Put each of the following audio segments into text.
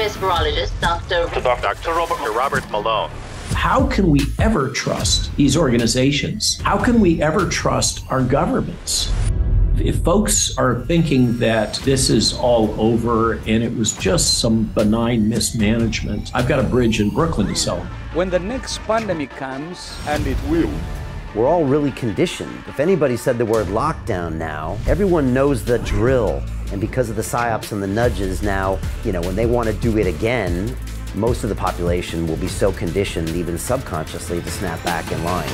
this virologist, Dr. Robert Malone. How can we ever trust these organizations? How can we ever trust our governments? If folks are thinking that this is all over and it was just some benign mismanagement, I've got a bridge in Brooklyn to sell them. When the next pandemic comes, and it will, we're all really conditioned. If anybody said the word lockdown now, everyone knows the drill. And because of the psyops and the nudges now, when they want to do it again, most of the population will be so conditioned, even subconsciously, to snap back in line.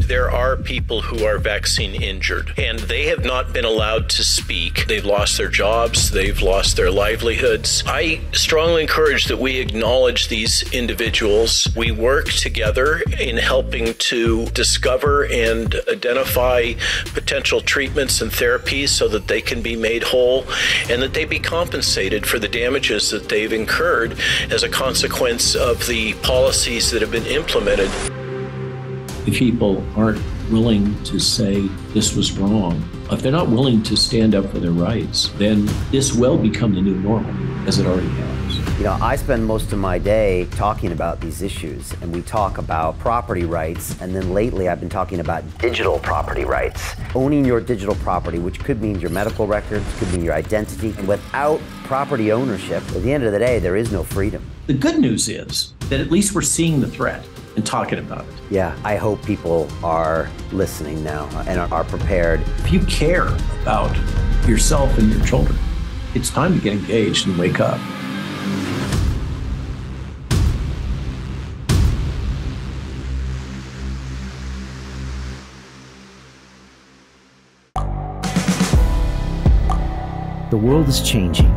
There are people who are vaccine injured, and they have not been allowed to speak. They've lost their jobs, they've lost their livelihoods. I strongly encourage that we acknowledge these individuals. We work together in helping to discover and identify potential treatments and therapies so that they can be made whole and that they be compensated for the damages that they've incurred as a consequence of the policies that have been implemented. If people aren't willing to say this was wrong, if they're not willing to stand up for their rights, then this will become the new normal, as it already has. I spend most of my day talking about these issues, and we talk about property rights, and then lately I've been talking about digital property rights. Owning your digital property, which could mean your medical records, could mean your identity, and without property ownership, at the end of the day, there is no freedom. The good news is that at least we're seeing the threat and talking about it. Yeah, I hope people are listening now and are prepared. If you care about yourself and your children, it's time to get engaged and wake up. The world is changing.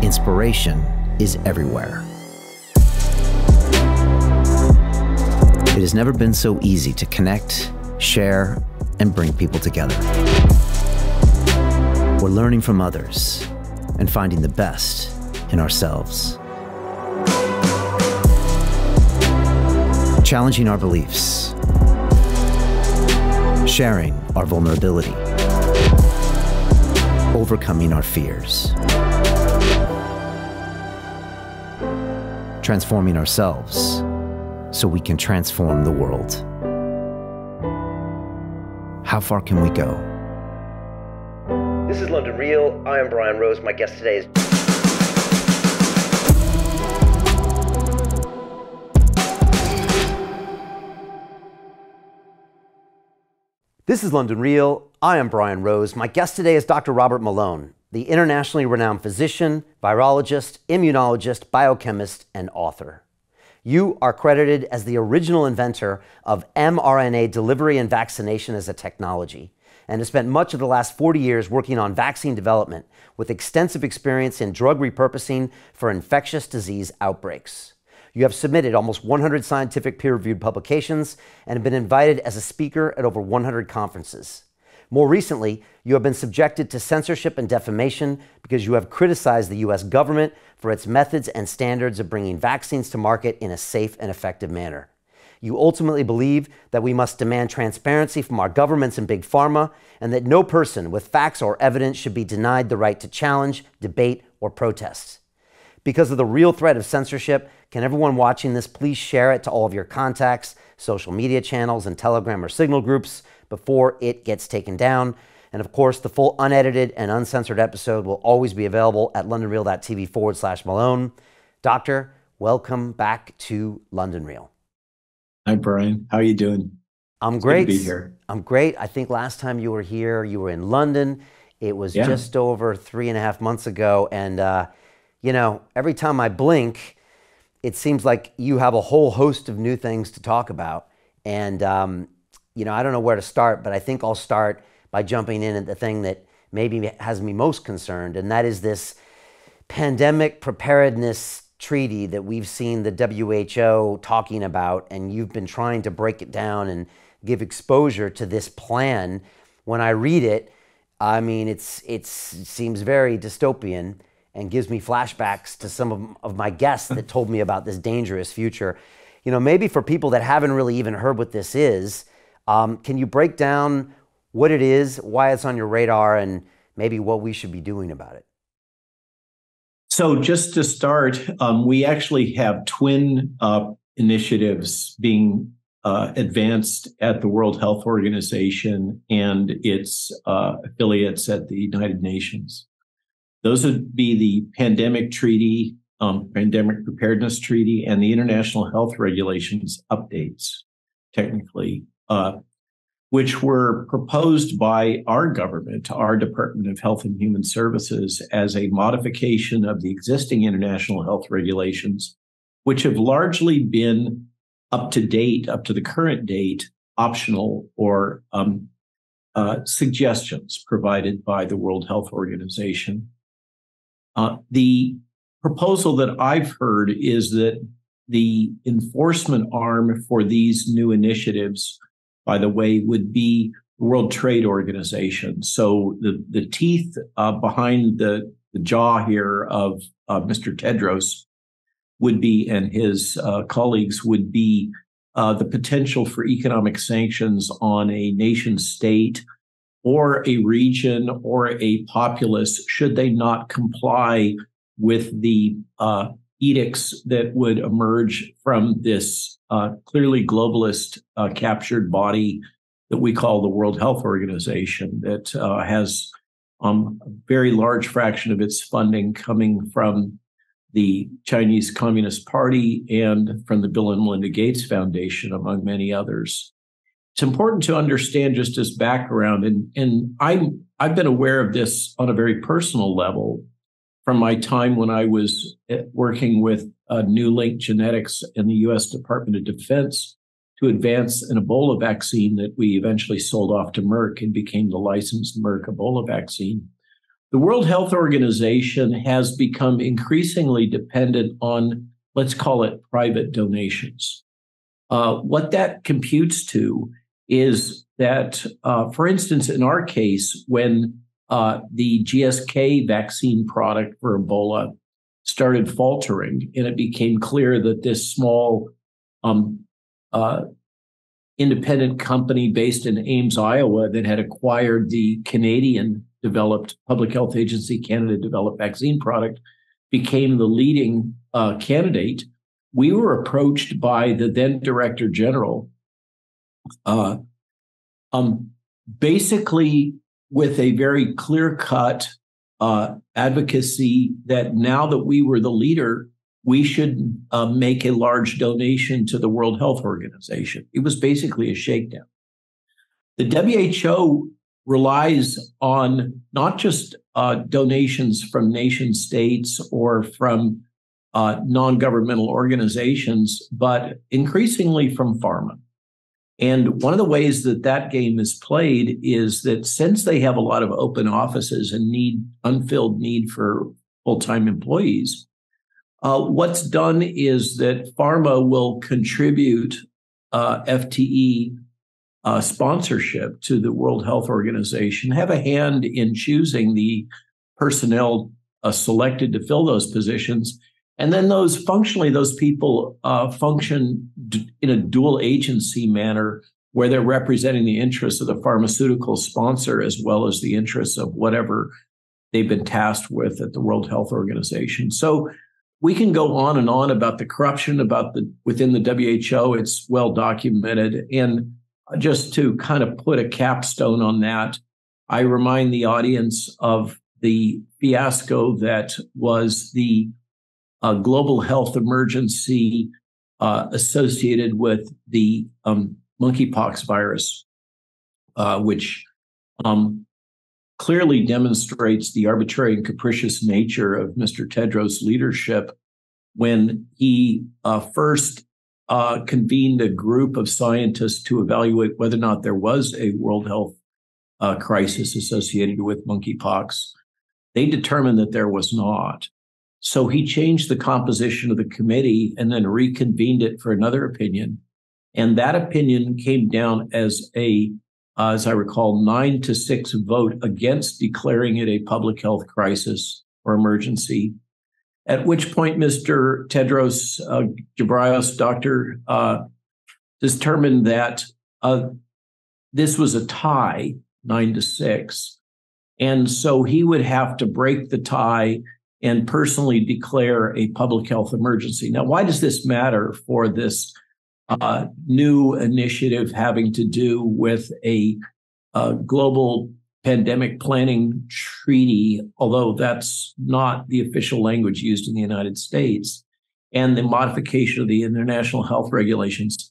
Inspiration is everywhere. It has never been so easy to connect, share, and bring people together. We're learning from others and finding the best in ourselves. Challenging our beliefs, sharing our vulnerability, overcoming our fears, transforming ourselves so we can transform the world. How far can we go? This is London Real. I am Brian Rose. My guest today is... This is London Real. I am Brian Rose. My guest today is Dr. Robert Malone, the internationally renowned physician, virologist, immunologist, biochemist, and author. You are credited as the original inventor of mRNA delivery and vaccination as a technology, and has spent much of the last 40 years working on vaccine development with extensive experience in drug repurposing for infectious disease outbreaks. You have submitted almost 100 scientific peer-reviewed publications and have been invited as a speaker at over 100 conferences. More recently, you have been subjected to censorship and defamation because you have criticized the U.S. government for its methods and standards of bringing vaccines to market in a safe and effective manner. You ultimately believe that we must demand transparency from our governments and big pharma, and that no person with facts or evidence should be denied the right to challenge, debate, or protest. Because of the real threat of censorship, can everyone watching this please share it to all of your contacts, social media channels, and Telegram or Signal groups before it gets taken down. And of course, the full unedited and uncensored episode will always be available at londonreal.tv/Malone. Doctor, welcome back to London Real. Hi, Brian. How are you doing? I'm great. Good to be here. I'm great. I think last time you were here, you were in London. It was just over 3.5 months ago. And, every time I blink, it seems like you have a whole host of new things to talk about. And, I don't know where to start, but I think I'll start by jumping in at the thing that maybe has me most concerned, and that is this pandemic preparedness treaty that we've seen the WHO talking about, and you've been trying to break it down and give exposure to this plan. When I read it, I mean, it seems very dystopian and gives me flashbacks to some of my guests that told me about this dangerous future. Maybe for people that haven't really even heard what this is, can you break down what it is, why it's on your radar, and maybe what we should be doing about it? So just to start, we actually have twin initiatives being advanced at the World Health Organization and its affiliates at the United Nations. Those would be the Pandemic Treaty, Pandemic Preparedness Treaty, and the International Health Regulations updates, technically, which were proposed by our government, our Department of Health and Human Services, as a modification of the existing international health regulations, which have largely been up to date, up to the current date, optional or suggestions provided by the World Health Organization. The proposal that I've heard is that the enforcement arm for these new initiatives, by the way, would be the World Trade Organization. So the teeth behind the jaw here of Mr. Tedros would be, and his colleagues would be, the potential for economic sanctions on a nation state or a region or a populace should they not comply with the edicts that would emerge from this clearly globalist captured body that we call the World Health Organization that has a very large fraction of its funding coming from the Chinese Communist Party and from the Bill and Melinda Gates Foundation, among many others. It's important to understand just as background, and I've been aware of this on a very personal level from my time when I was working with New Link Genetics in the U.S. Department of Defense to advance an Ebola vaccine that we eventually sold off to Merck and became the licensed Merck Ebola vaccine. The World Health Organization has become increasingly dependent on, let's call it, private donations. What that computes to is that, for instance, in our case, when the GSK vaccine product for Ebola started faltering, and it became clear that this small independent company based in Ames, Iowa, that had acquired the Canadian-developed Public Health Agency Canada-developed vaccine product became the leading candidate. We were approached by the then Director General basically with a very clear-cut advocacy that now that we were the leader, we should make a large donation to the World Health Organization. It was basically a shakedown. The WHO relies on not just donations from nation states or from non-governmental organizations, but increasingly from pharma. And one of the ways that that game is played is that since they have a lot of open offices and unfilled need for full-time employees, what's done is that pharma will contribute FTE sponsorship to the World Health Organization, have a hand in choosing the personnel selected to fill those positions. And then those people function in a dual agency manner where they're representing the interests of the pharmaceutical sponsor as well as the interests of whatever they've been tasked with at the World Health Organization. So we can go on and on about the corruption within the WHO. It's well documented. And just to kind of put a capstone on that, I remind the audience of the fiasco that was the global health emergency associated with the monkeypox virus, which clearly demonstrates the arbitrary and capricious nature of Mr. Tedros' leadership when he first convened a group of scientists to evaluate whether or not there was a world health crisis associated with monkeypox. They determined that there was not. So he changed the composition of the committee and then reconvened it for another opinion. And that opinion came down as I recall, 9-6 vote against declaring it a public health crisis or emergency, at which point Mr. Tedros Ghebreyesus, doctor, determined that this was a tie, 9-6. And so he would have to break the tie and personally declare a public health emergency. Now, why does this matter for this new initiative having to do with a global pandemic planning treaty, although that's not the official language used in the United States, and the modification of the international health regulations?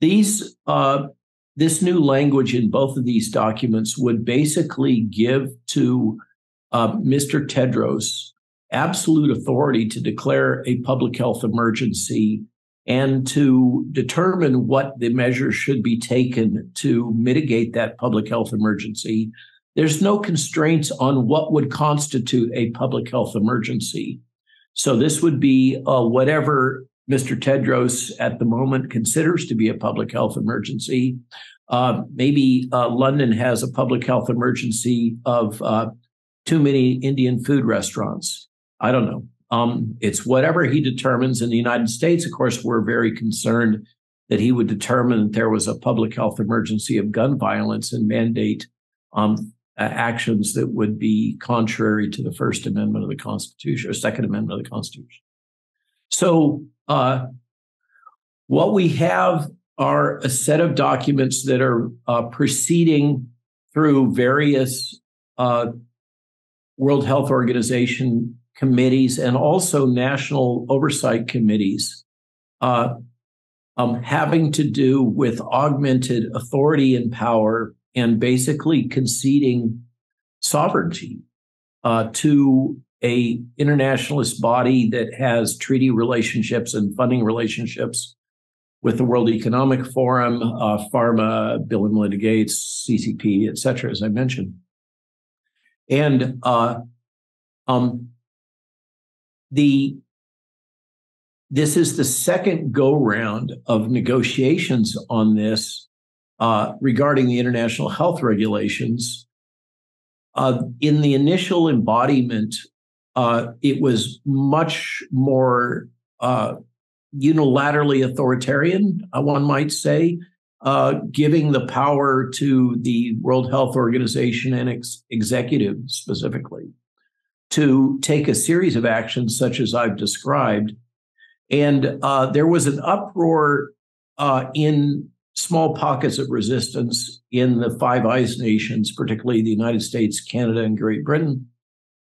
This new language in both of these documents would basically give to Mr. Tedros absolute authority to declare a public health emergency and to determine what the measures should be taken to mitigate that public health emergency. There's no constraints on what would constitute a public health emergency. So this would be whatever Mr. Tedros at the moment considers to be a public health emergency. Maybe London has a public health emergency of too many Indian food restaurants. I don't know. It's whatever he determines. In the United States, of course, we're very concerned that he would determine that there was a public health emergency of gun violence and mandate actions that would be contrary to the First Amendment of the Constitution or Second Amendment of the Constitution. So what we have are a set of documents that are proceeding through various World Health Organization committees and also national oversight committees having to do with augmented authority and power and basically conceding sovereignty to a internationalist body that has treaty relationships and funding relationships with the World Economic Forum, Pharma, Bill and Melinda Gates, CCP, et cetera, as I mentioned. And this is the second go-round of negotiations on this regarding the international health regulations. In the initial embodiment, it was much more unilaterally authoritarian, one might say, giving the power to the World Health Organization and executive specifically to take a series of actions such as I've described. And there was an uproar in small pockets of resistance in the Five Eyes nations, particularly the United States, Canada, and Great Britain.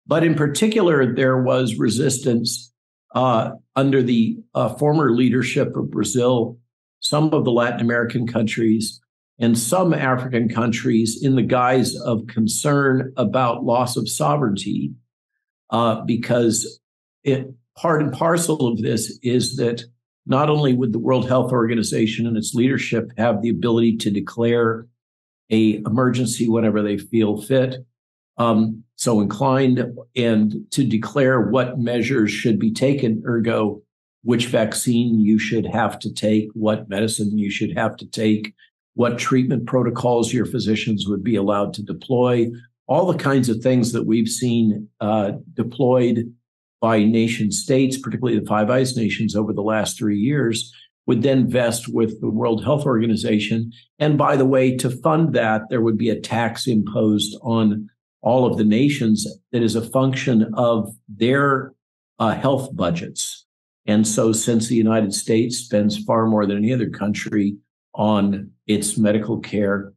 But in particular, there was resistance under the former leadership of Brazil, some of the Latin American countries, and some African countries in the guise of concern about loss of sovereignty, because part and parcel of this is that not only would the World Health Organization and its leadership have the ability to declare an emergency whenever they feel fit, so inclined, and to declare what measures should be taken, ergo, which vaccine you should have to take, what medicine you should have to take, what treatment protocols your physicians would be allowed to deploy, all the kinds of things that we've seen deployed by nation states, particularly the Five Eyes nations over the last 3 years, would then vest with the World Health Organization. And by the way, to fund that, there would be a tax imposed on all of the nations that is a function of their health budgets. And so since the United States spends far more than any other country on its medical care,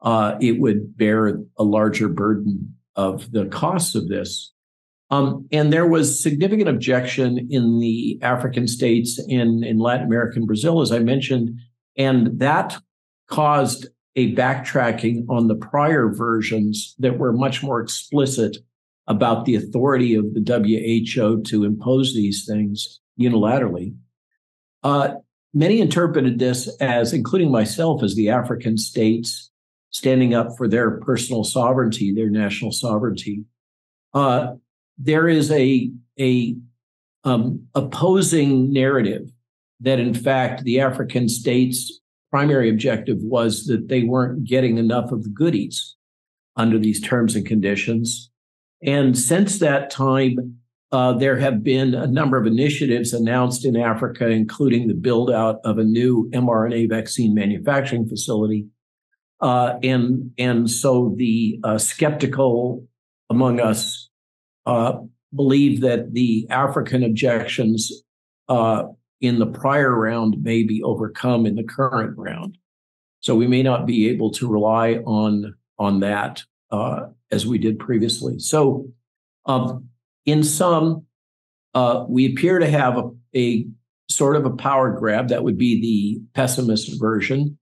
it would bear a larger burden of the costs of this. And there was significant objection in the African states and in Latin America and Brazil, as I mentioned, and that caused a backtracking on the prior versions that were much more explicit about the authority of the WHO to impose these things unilaterally. Many interpreted this as, including myself, as the African states standing up for their personal sovereignty, their national sovereignty. There is a opposing narrative that, in fact, the African states' primary objective was that they weren't getting enough of the goodies under these terms and conditions. And since that time, there have been a number of initiatives announced in Africa, including the build out of a new mRNA vaccine manufacturing facility. And so the skeptical among us believe that the African objections in the prior round may be overcome in the current round. So we may not be able to rely on that as we did previously. So in sum, we appear to have a sort of a power grab that would be the pessimist version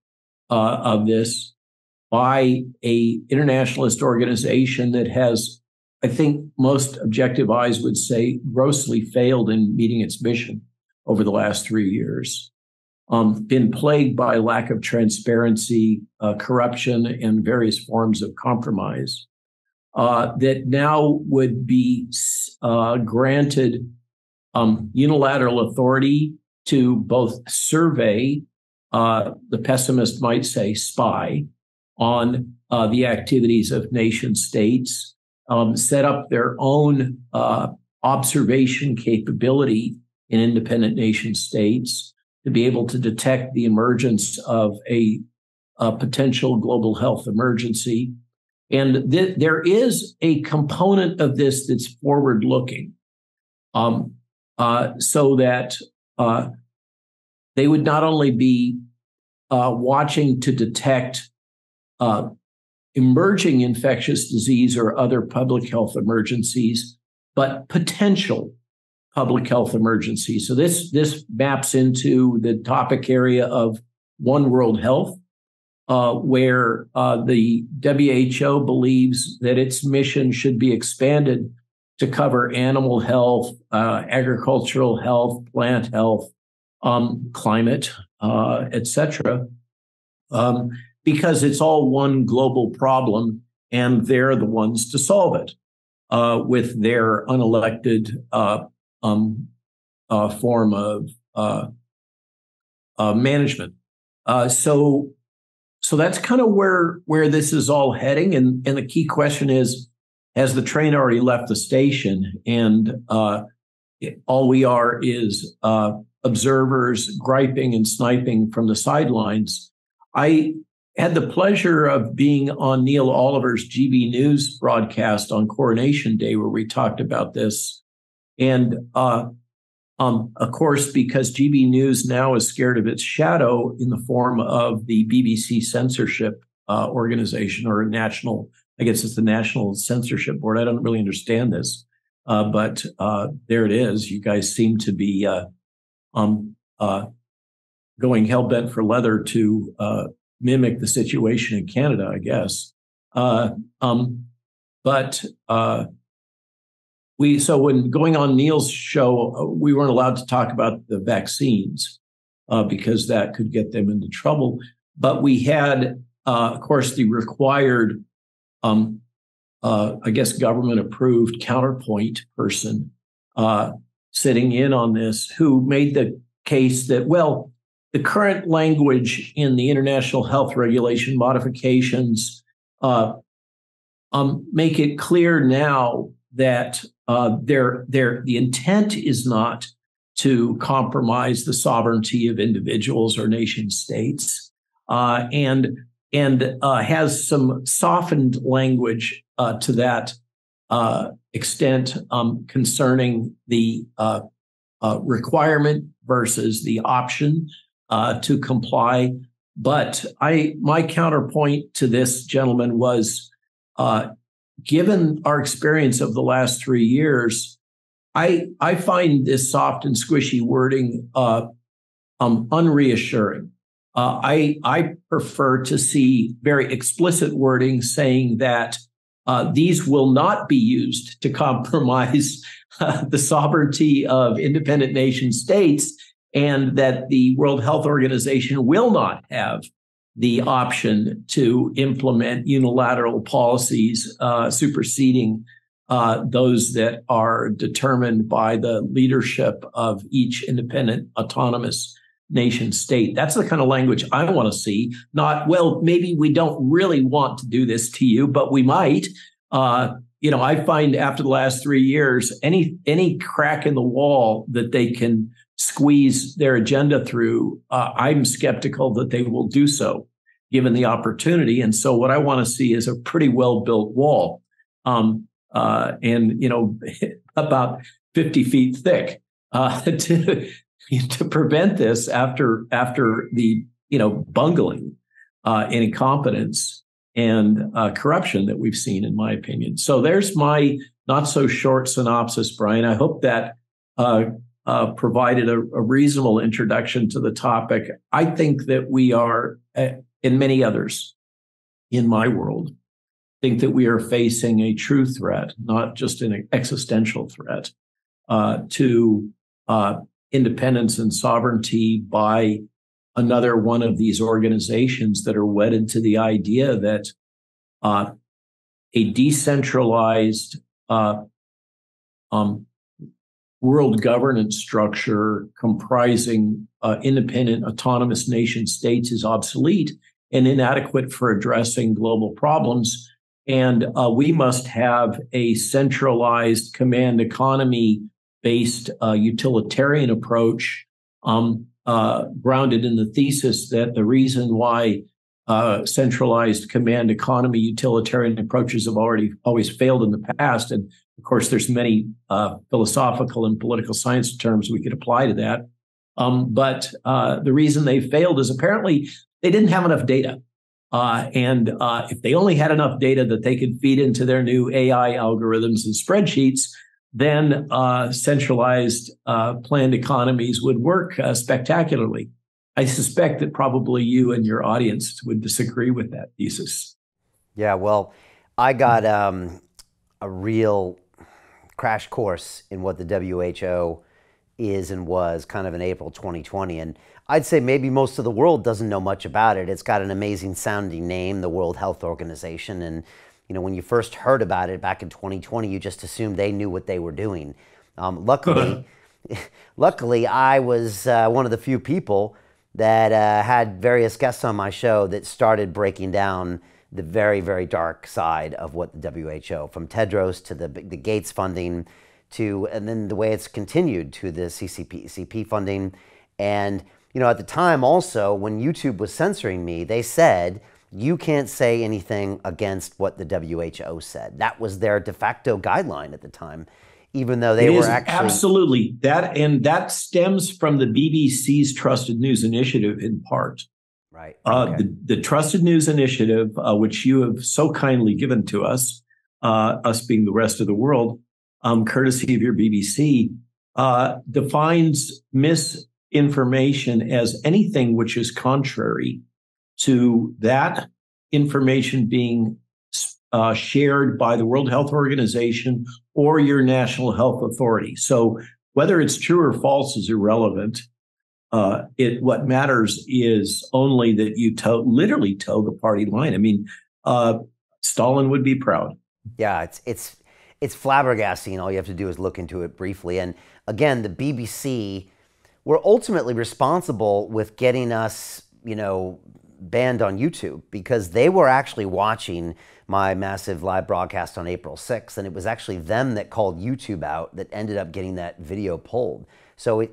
of this by a internationalist organization that has, I think most objective eyes would say, grossly failed in meeting its mission over the last 3 years. Been plagued by lack of transparency, corruption, and various forms of compromise, that now would be granted unilateral authority to both survey, the pessimist might say spy, on the activities of nation states, set up their own observation capability in independent nation states to be able to detect the emergence of a potential global health emergency. And there is a component of this that's forward-looking, so that they would not only be watching to detect emerging infectious disease or other public health emergencies, but potential public health emergencies. So this maps into the topic area of One World Health, where the WHO believes that its mission should be expanded to cover animal health, agricultural health, plant health, climate, etc., because it's all one global problem, and they're the ones to solve it with their unelected form of management. So that's kind of where this is all heading, and the key question is: has the train already left the station? And all we are is observers griping and sniping from the sidelines. I had the pleasure of being on Neil Oliver's GB News broadcast on Coronation Day, where we talked about this. And of course, because GB News now is scared of its shadow in the form of the BBC censorship organization, or national, I guess it's the National Censorship Board. I don't really understand this, but there it is. You guys seem to be going hell-bent for leather to mimic the situation in Canada, I guess. So when going on Neil's show, we weren't allowed to talk about the vaccines because that could get them into trouble. But we had, of course, the required, I guess, government-approved counterpoint person sitting in on this, who made the case that, well, the current language in the international health regulation modifications make it clear now that the intent is not to compromise the sovereignty of individuals or nation states, and has some softened language to that extent concerning the requirement versus the option to comply. But my counterpoint to this, gentleman, was given our experience of the last 3 years, I find this soft and squishy wording unreassuring. I prefer to see very explicit wording saying that these will not be used to compromise the sovereignty of independent nation states, and that the World Health Organization will not have the option to implement unilateral policies superseding those that are determined by the leadership of each independent autonomous nation state. That's the kind of language I want to see. Not, well, maybe we don't really want to do this to you, but we might. I find after the last 3 years, any crack in the wall that they can squeeze their agenda through, I'm skeptical that they will do so, given the opportunity. And so what I want to see is a pretty well-built wall. about 50 feet thick to prevent this after the bungling and incompetence and corruption that we've seen, in my opinion. So there's my not so short synopsis, Brian. I hope that provided a reasonable introduction to the topic. I think that we are, and many others in my world, think that we are facing a true threat, not just an existential threat, to independence and sovereignty by another one of these organizations that are wedded to the idea that a decentralized world governance structure comprising independent autonomous nation states is obsolete and inadequate for addressing global problems. And we must have a centralized command economy-based utilitarian approach grounded in the thesis that the reason why centralized command economy utilitarian approaches have always failed in the past, and of course there's many philosophical and political science terms we could apply to that, but the reason they failed is apparently they didn't have enough data. And if they only had enough data that they could feed into their new AI algorithms and spreadsheets, then centralized planned economies would work spectacularly. I suspect that probably you and your audience would disagree with that thesis. Yeah, well, I got a real crash course in what the WHO is and was kind of in April 2020. And I'd say maybe most of the world doesn't know much about it. It's got an amazing sounding name, the World Health Organization. And when you first heard about it back in 2020, you just assumed they knew what they were doing. Luckily, I was one of the few people that had various guests on my show that started breaking down the very, very dark side of what the WHO, from Tedros to the Gates funding and then the way it's continued to the CCP funding. And, at the time also, when YouTube was censoring me, they said, you can't say anything against what the WHO said. That was their de facto guideline at the time, even though they were actually... Absolutely. That stems from the BBC's Trusted News Initiative in part. Right. Okay. The Trusted News Initiative, which you have so kindly given to us, us being the rest of the world, courtesy of your BBC, defines misinformation as anything which is contrary to that information being shared by the World Health Organization or your national health authority. So whether it's true or false is irrelevant. What matters is only that you literally toe the party line. I mean, Stalin would be proud. Yeah, it's flabbergasting. All you have to do is look into it briefly. And again, the BBC were ultimately responsible with getting us, banned on YouTube, because they were actually watching my massive live broadcast on April 6th. And it was actually them that called YouTube out that ended up getting that video pulled. So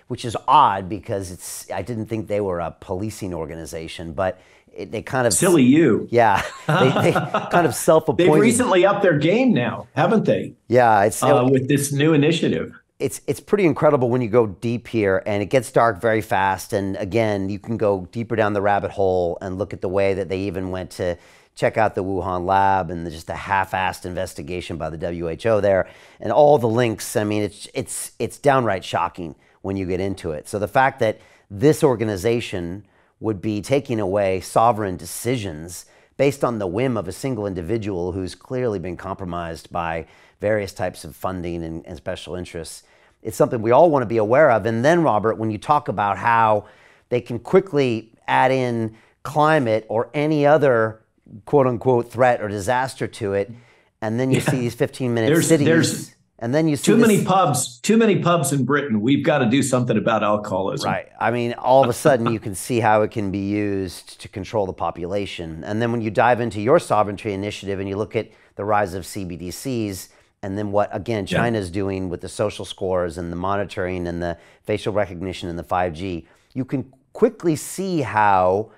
which is odd, because I didn't think they were a policing organization, but they kind of... Silly you. Yeah. They kind of self-appointed. They've recently upped their game now, haven't they? Yeah. With this new initiative. It's pretty incredible when you go deep here, and it gets dark very fast. And again, you can go deeper down the rabbit hole and look at the way that they even went to check out the Wuhan lab and just a half-assed investigation by the WHO there, and all the links. I mean, it's downright shocking when you get into it. So the fact that this organization would be taking away sovereign decisions based on the whim of a single individual who's clearly been compromised by various types of funding and special interests, it's something we all want to be aware of. And then, Robert, when you talk about how they can quickly add in climate or any other quote-unquote threat or disaster to it, and then you see these 15-minute cities, and then you see too many pubs in Britain. We've got to do something about alcoholism. Right. I mean, all of a sudden you can see how it can be used to control the population. And then when you dive into your sovereignty initiative and you look at the rise of CBDCs, and then what, again, China's doing with the social scores and the monitoring and the facial recognition and the 5G, you can quickly see how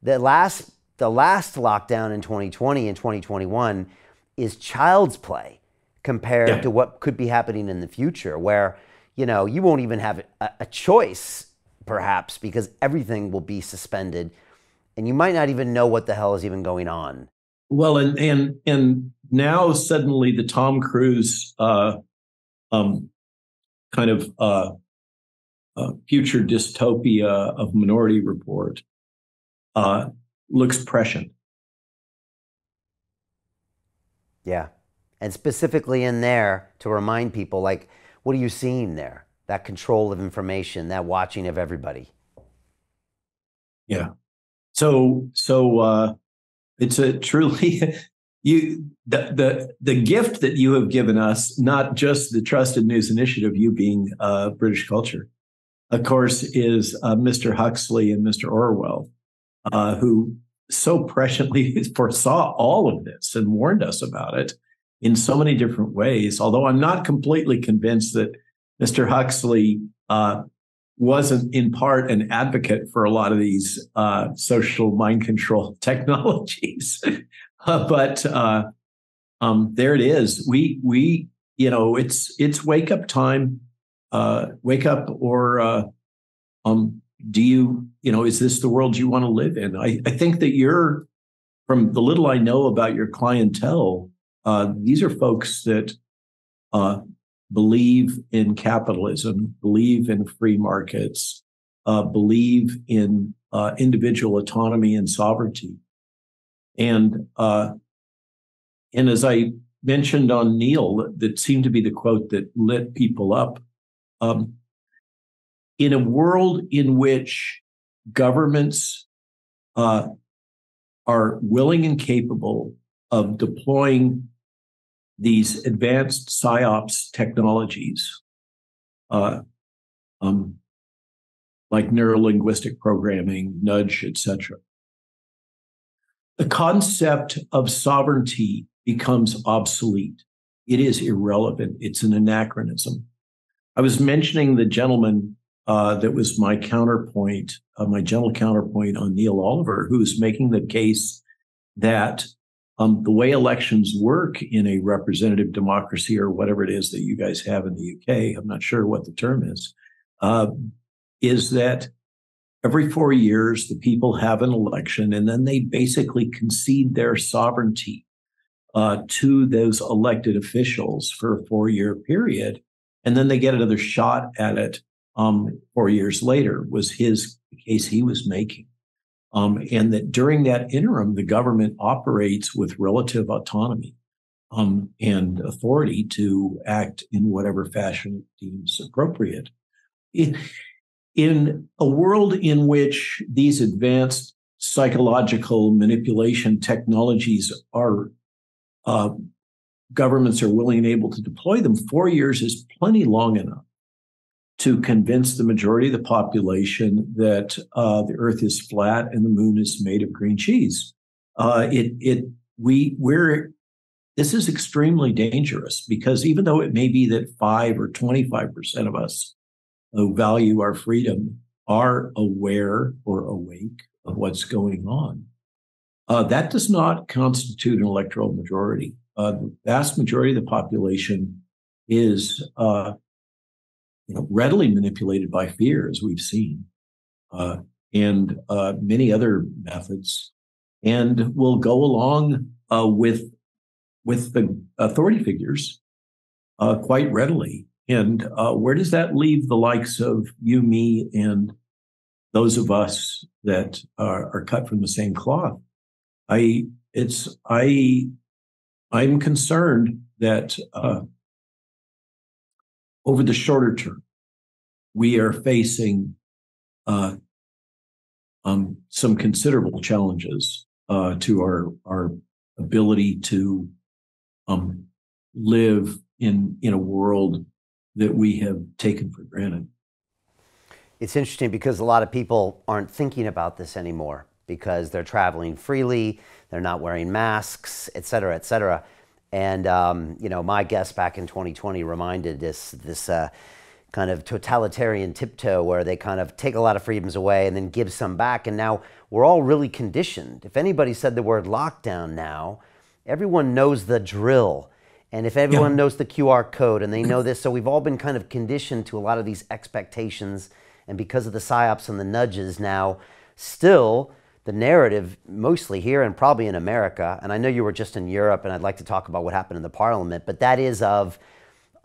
the last lockdown in 2020 and 2021 is child's play compared to what could be happening in the future, where, you know, you won't even have a choice, perhaps, because everything will be suspended and you might not even know what the hell is even going on. Well, and now suddenly the Tom Cruise kind of future dystopia of Minority Report looks prescient. Yeah. And specifically in there to remind people, like, what are you seeing there? That control of information, that watching of everybody. Yeah. So it's a truly the gift that you have given us, not just the Trusted News Initiative, you being British culture, of course, is Mr. Huxley and Mr. Orwell, who so presciently foresaw all of this and warned us about it in so many different ways. Although I'm not completely convinced that Mr. Huxley wasn't in part an advocate for a lot of these social mind control technologies. But there it is. We you know, it's wake up time. Wake up, or do you know, is this the world you want to live in? I think that you're, from the little I know about your clientele, these are folks that believe in capitalism, believe in free markets, believe in individual autonomy and sovereignty. And as I mentioned on Neil, that seemed to be the quote that lit people up. In a world in which governments are willing and capable of deploying these advanced psyops technologies, like neurolinguistic programming, nudge, etc., the concept of sovereignty becomes obsolete. It is irrelevant. It's an anachronism. I was mentioning the gentleman that was my counterpoint, my gentle counterpoint on Neil Oliver, who's making the case that the way elections work in a representative democracy, or whatever it is that you guys have in the UK, I'm not sure what the term is that every 4 years, the people have an election, and then they basically concede their sovereignty to those elected officials for a 4-year period. And then they get another shot at it 4 years later, was the case he was making. And that during that interim, the government operates with relative autonomy and authority to act in whatever fashion it deems appropriate. In a world in which these advanced psychological manipulation technologies are, governments are willing and able to deploy them, 4 years is plenty long enough to convince the majority of the population that the Earth is flat and the moon is made of green cheese. This is extremely dangerous, because even though it may be that 5 or 25% of us who value our freedom are aware or awake of what's going on, that does not constitute an electoral majority. The vast majority of the population is readily manipulated by fear, as we've seen, and many other methods, and will go along with the authority figures quite readily. And where does that leave the likes of you, me, and those of us that are cut from the same cloth? I'm concerned that over the shorter term, we are facing some considerable challenges to our ability to live in a world that we have taken for granted. It's interesting because a lot of people aren't thinking about this anymore because they're traveling freely, they're not wearing masks, et cetera, et cetera. And, my guest back in 2020 reminded this kind of totalitarian tiptoe where they kind of take a lot of freedoms away and then give some back. And now we're all really conditioned. If anybody said the word lockdown now, everyone knows the drill. And if everyone knows the QR code and they know this, so we've all been kind of conditioned to a lot of these expectations. And because of the psyops and the nudges now, still the narrative, mostly here and probably in America, and I know you were just in Europe, and I'd like to talk about what happened in the parliament, but that is of,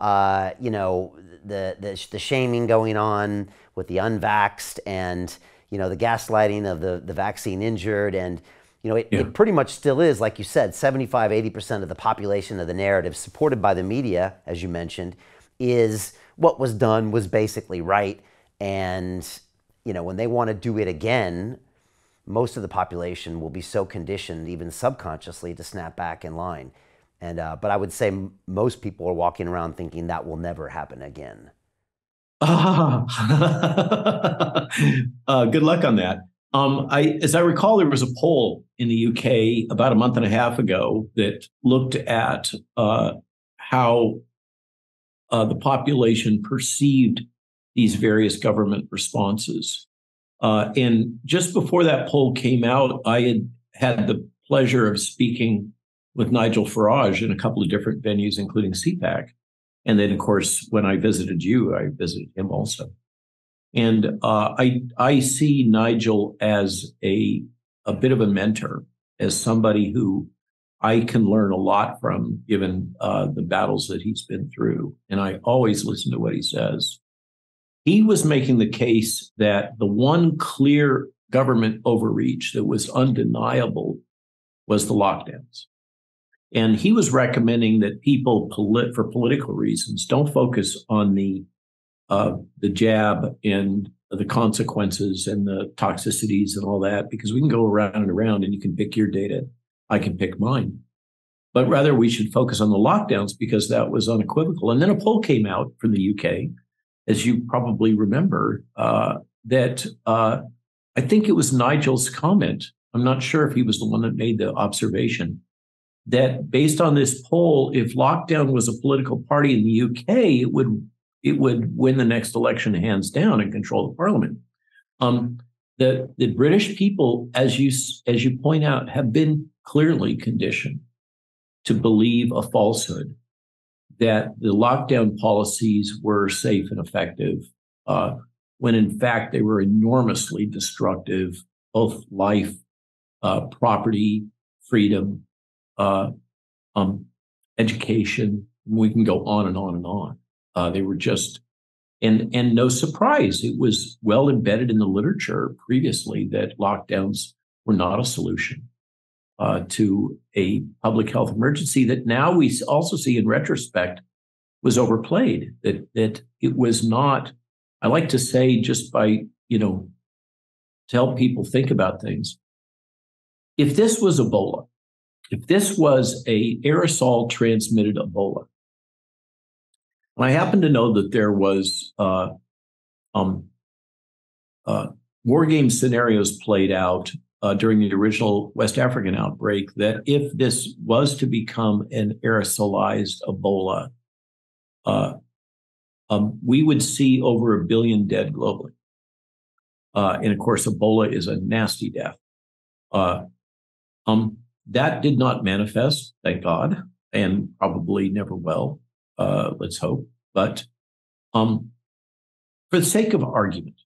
you know, the shaming going on with the unvaxxed and, you know, the gaslighting of the vaccine injured. And, you know, it pretty much still is, like you said, 75, 80% of the population of the narrative supported by the media, as you mentioned, is what was done was basically right. And, you know, when they want to do it again, most of the population will be so conditioned, even subconsciously, to snap back in line. And, but I would say most people are walking around thinking that will never happen again. Good luck on that. As I recall, there was a poll in the UK about a month and a half ago that looked at how the population perceived these various government responses. And just before that poll came out, I had the pleasure of speaking with Nigel Farage in a couple of different venues, including CPAC. And then, of course, when I visited you, I visited him also. And I see Nigel as a bit of a mentor, as somebody who I can learn a lot from, given the battles that he's been through. And I always listen to what he says. He was making the case that the one clear government overreach that was undeniable was the lockdowns. And he was recommending that people, for political reasons, don't focus on the jab and the consequences and the toxicities and all that, because we can go around and around and you can pick your data, I can pick mine. But rather we should focus on the lockdowns because that was unequivocal. And then a poll came out from the UK, as you probably remember, that I think it was Nigel's comment. I'm not sure if he was the one that made the observation that based on this poll, if lockdown was a political party in the UK, it would win the next election hands down and control the parliament. The British people, as you point out, have been clearly conditioned to believe a falsehood that the lockdown policies were safe and effective, when in fact they were enormously destructive, both life, property, freedom, education. We can go on and on and on. They were just, and no surprise, it was well embedded in the literature previously that lockdowns were not a solution to a public health emergency that now we also see in retrospect was overplayed, that it was not, I like to say, just by, to help people think about things. If this was Ebola, if this was a aerosol transmitted Ebola, and I happen to know that there was war game scenarios played out during the original West African outbreak, that if this was to become an aerosolized Ebola, we would see over 1 billion dead globally. And of course, Ebola is a nasty death. That did not manifest, thank God, and probably never will. Let's hope. But for the sake of argument,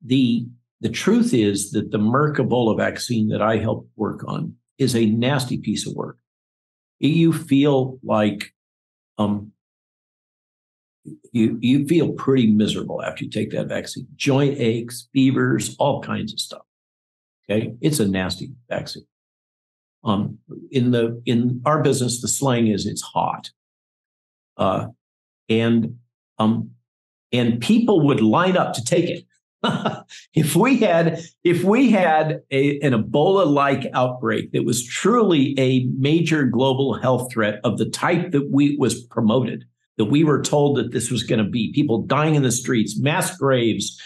the truth is that the Merck Ebola vaccine that I helped work on is a nasty piece of work. You feel like you feel pretty miserable after you take that vaccine. Joint aches, fevers, all kinds of stuff. Okay, it's a nasty vaccine. In our business, the slang is it's hot, and people would line up to take it. If we had an Ebola-like outbreak that was truly a major global health threat of the type that was promoted, that we were told that this was going to be, people dying in the streets, mass graves,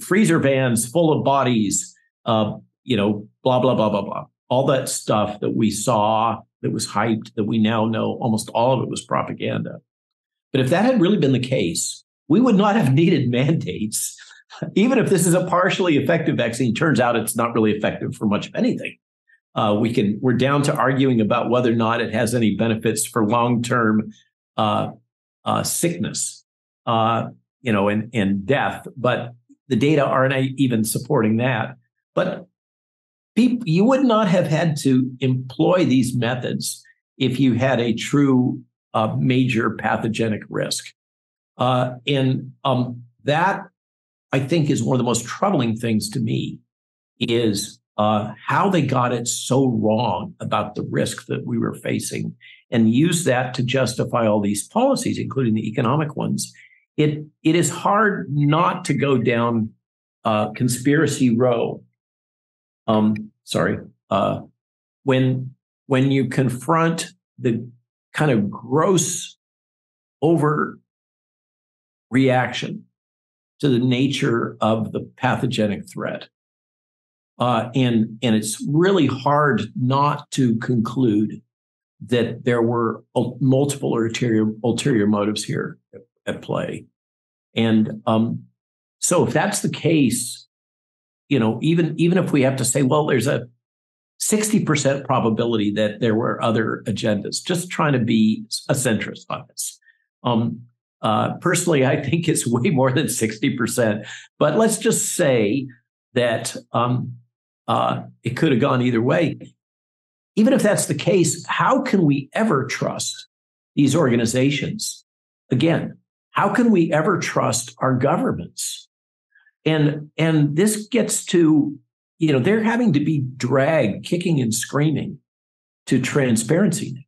freezer vans full of bodies, blah, blah, blah, blah, blah. All that stuff that we saw that was hyped, that we now know almost all of it was propaganda. But if that had really been the case, we would not have needed mandates. Even if this is a partially effective vaccine, turns out it's not really effective for much of anything. We're down to arguing about whether or not it has any benefits for long-term sickness, and death. But the data aren't even supporting that. But you would not have had to employ these methods if you had a true major pathogenic risk. That, I think, is one of the most troubling things to me, is how they got it so wrong about the risk that we were facing and use that to justify all these policies, including the economic ones. It is hard not to go down conspiracy row. When you confront the kind of gross overreaction to the nature of the pathogenic threat. And it's really hard not to conclude that there were multiple ulterior motives here at play. And so if that's the case, even if we have to say, well, there's a 60% probability that there were other agendas, just trying to be a centrist on this. Personally, I think it's way more than 60%. But let's just say that it could have gone either way. Even if that's the case, how can we ever trust these organizations? Again, how can we ever trust our governments? And this gets to, they're having to be dragged kicking and screaming to transparency.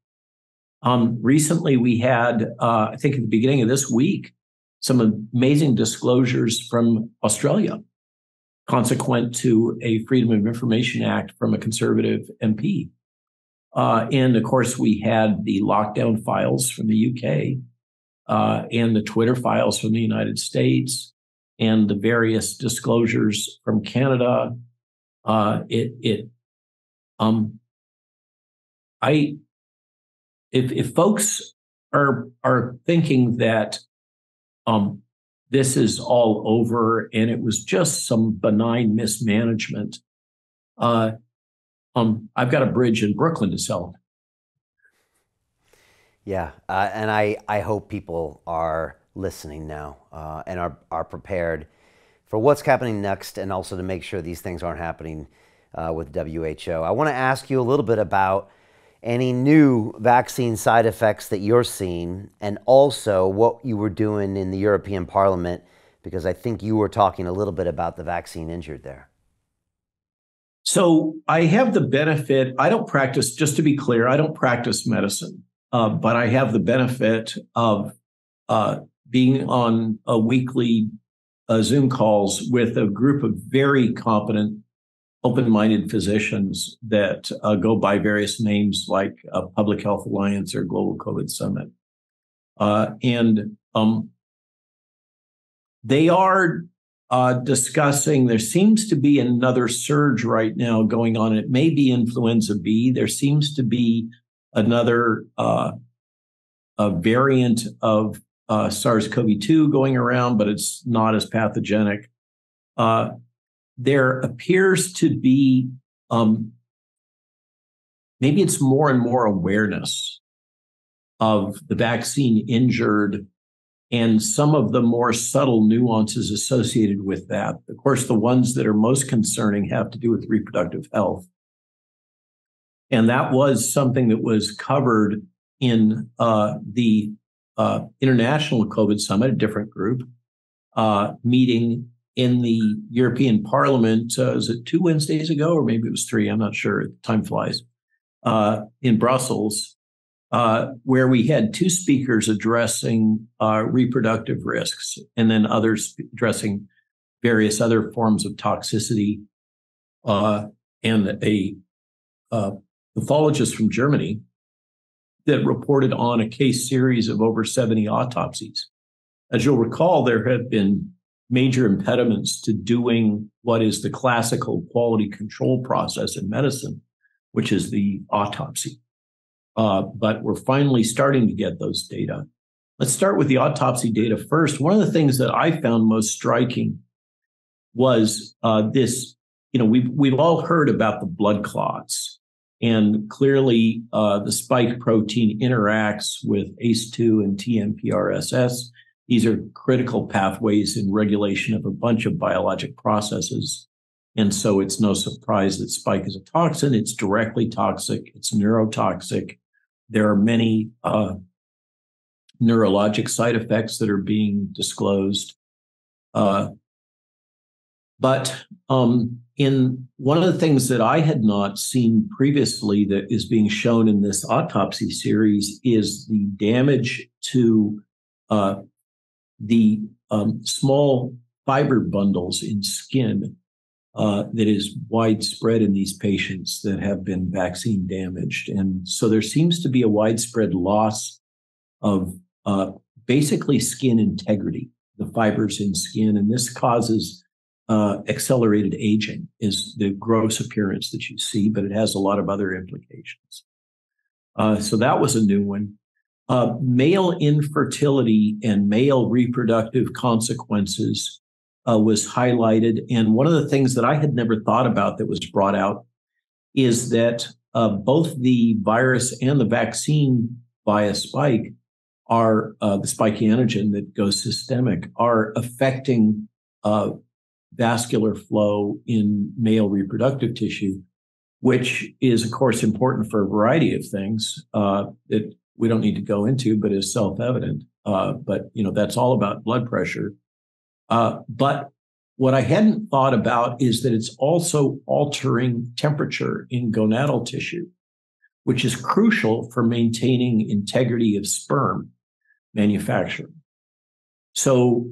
Recently, we had, I think at the beginning of this week, some amazing disclosures from Australia, consequent to a Freedom of Information Act from a conservative MP. And of course, we had the lockdown files from the UK and the Twitter files from the United States and the various disclosures from Canada. If folks are thinking that this is all over and it was just some benign mismanagement, I've got a bridge in Brooklyn to sell. Yeah, and I hope people are listening now and are prepared for what's happening next, and also to make sure these things aren't happening with WHO. I want to ask you a little bit about any new vaccine side effects that you're seeing, and also what you were doing in the European Parliament, because I think you were talking a little bit about the vaccine injured there. So I have the benefit, I don't practice, just to be clear, I don't practice medicine, but I have the benefit of being on a weekly Zoom calls with a group of very competent, open-minded physicians that go by various names like Public Health Alliance or Global COVID Summit. And they are discussing, there seems to be another surge right now going on. It may be influenza B. There seems to be another a variant of SARS-CoV-2 going around, but it's not as pathogenic. There appears to be, maybe it's more and more awareness of the vaccine injured and some of the more subtle nuances associated with that. Of course, the ones that are most concerning have to do with reproductive health. And that was something that was covered in the International COVID Summit, a different group, meeting in the European Parliament, was it 2 Wednesdays ago, or maybe it was 3, I'm not sure, time flies, in Brussels, where we had 2 speakers addressing reproductive risks, and then others addressing various other forms of toxicity, and a pathologist from Germany that reported on a case series of over 70 autopsies. As you'll recall, there have been major impediments to doing what is the classical quality control process in medicine, which is the autopsy. But we're finally starting to get those data. Let's start with the autopsy data first. One of the things that I found most striking was this, we've all heard about the blood clots And clearly, the spike protein interacts with ACE2 and TMPRSS. These are critical pathways in regulation of a bunch of biologic processes. And so it's no surprise that spike is a toxin. It's directly toxic. It's neurotoxic. There are many neurologic side effects that are being disclosed. But in one of the things that I had not seen previously that is being shown in this autopsy series is the damage to the small fiber bundles in skin that is widespread in these patients that have been vaccine damaged. And so there seems to be a widespread loss of basically skin integrity, the fibers in skin, and this causes accelerated aging is the gross appearance that you see, but it has a lot of other implications. So that was a new one. Male infertility and male reproductive consequences was highlighted. And one of the things that I had never thought about that was brought out is that both the virus and the vaccine via spike are, the spike antigen that goes systemic, are affecting vascular flow in male reproductive tissue, which is, of course, important for a variety of things that we don't need to go into, but is self-evident. But, that's all about blood pressure. But what I hadn't thought about is that it's also altering temperature in gonadal tissue, which is crucial for maintaining integrity of sperm manufacturing. So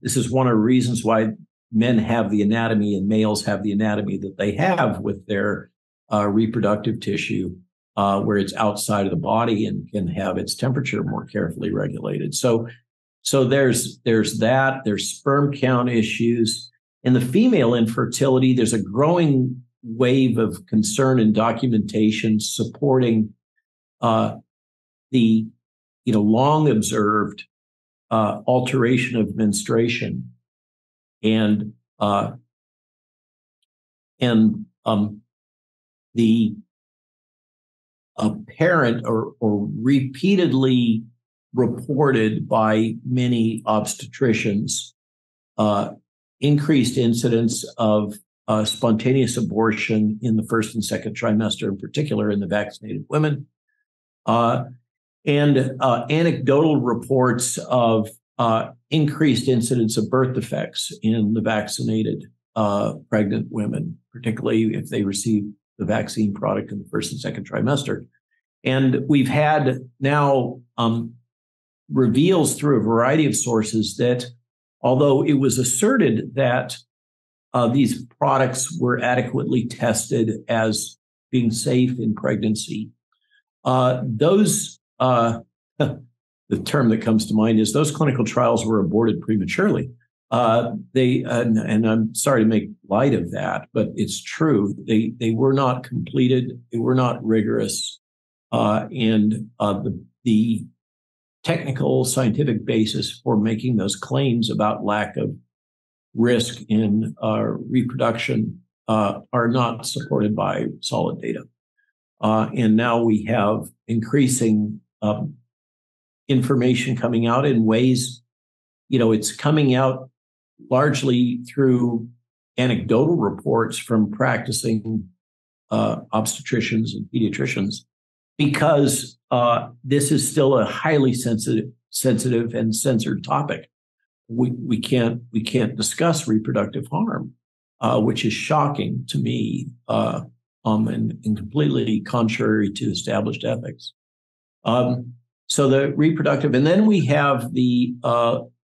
this is one of the reasons why men have the anatomy and males have the anatomy that they have with their reproductive tissue, where it's outside of the body and can have its temperature more carefully regulated. So there's that. There's sperm count issues. In the female infertility, there's a growing wave of concern and documentation supporting the long observed alteration of menstruation and the apparent or repeatedly reported by many obstetricians increased incidence of spontaneous abortion in the first and second trimester, in particular in the vaccinated women, and anecdotal reports of increased incidence of birth defects in the vaccinated pregnant women, particularly if they receive the vaccine product in the first and second trimester. And we've had now reveals through a variety of sources that although it was asserted that these products were adequately tested as being safe in pregnancy, the term that comes to mind is those clinical trials were aborted prematurely. And I'm sorry to make light of that, but it's true. They were not completed. They were not rigorous. And the technical scientific basis for making those claims about lack of risk in reproduction are not supported by solid data. And now we have increasing information coming out in ways, it's coming out largely through anecdotal reports from practicing obstetricians and pediatricians, because this is still a highly sensitive and censored topic. We can't discuss reproductive harm, which is shocking to me and completely contrary to established ethics. So the reproductive, and then we have the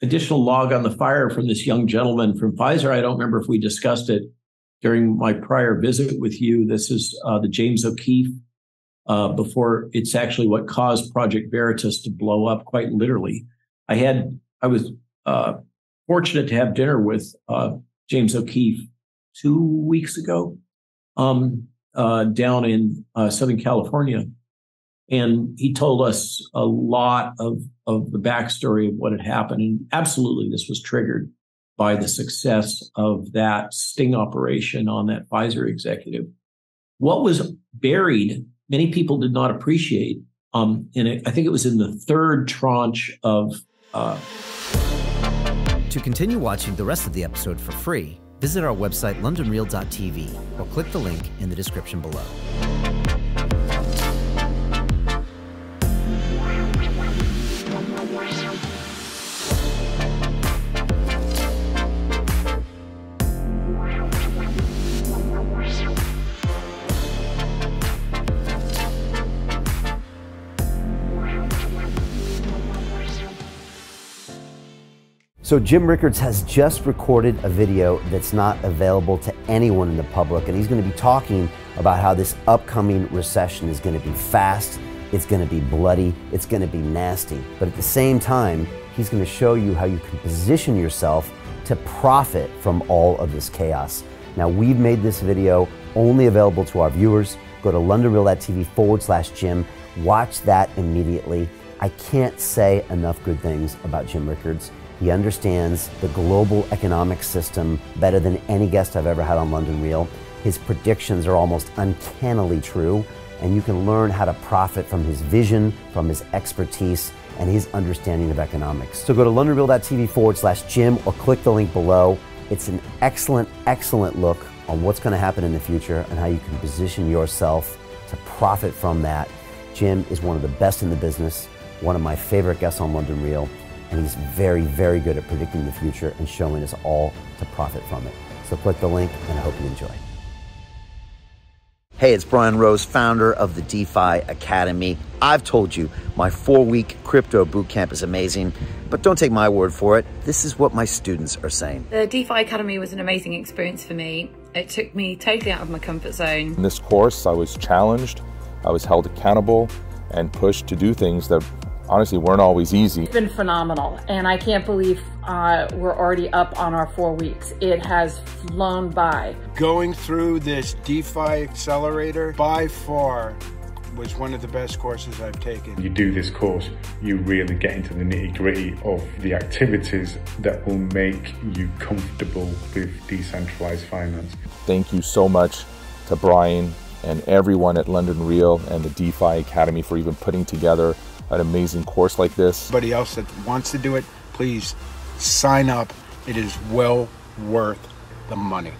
additional log on the fire from this young gentleman from Pfizer. I don't remember if we discussed it during my prior visit with you. This is the James O'Keefe, before it's actually what caused Project Veritas to blow up, quite literally. I was fortunate to have dinner with James O'Keefe 2 weeks ago down in Southern California. And he told us a lot of the backstory of what had happened. And absolutely, this was triggered by the success of that sting operation on that Pfizer executive, what was buried, many people did not appreciate. I think it was in the third tranche of. To continue watching the rest of the episode for free, visit our website londonreal.tv or click the link in the description below. So Jim Rickards has just recorded a video that's not available to anyone in the public, and he's going to be talking about how this upcoming recession is going to be fast, it's going to be bloody, it's going to be nasty. But at the same time, he's going to show you how you can position yourself to profit from all of this chaos. Now, we've made this video only available to our viewers. Go to londonreal.tv/Jim. Watch that immediately. I can't say enough good things about Jim Rickards. He understands the global economic system better than any guest I've ever had on London Real. His predictions are almost uncannily true, and you can learn how to profit from his vision, from his expertise, and his understanding of economics. So go to londonreal.tv/Jim or click the link below. It's an excellent, excellent look on what's going to happen in the future and how you can position yourself to profit from that. Jim is one of the best in the business, one of my favorite guests on London Real, and he's very, very good at predicting the future and showing us all to profit from it. So click the link, and I hope you enjoy. Hey, it's Brian Rose, founder of the DeFi Academy. I've told you my 4-week crypto bootcamp is amazing, but don't take my word for it. This is what my students are saying. The DeFi Academy was an amazing experience for me. It took me totally out of my comfort zone. In this course, I was challenged, I was held accountable, and pushed to do things that honestly weren't always easy. It's been phenomenal, and I can't believe we're already up on our 4 weeks. It has flown by. Going through this DeFi accelerator by far was one of the best courses I've taken. You do this course, you really get into the nitty-gritty of the activities that will make you comfortable with decentralized finance. Thank you so much to Brian and everyone at London Real and the DeFi Academy for even putting together an amazing course like this. Anybody else that wants to do it, please sign up. It is well worth the money.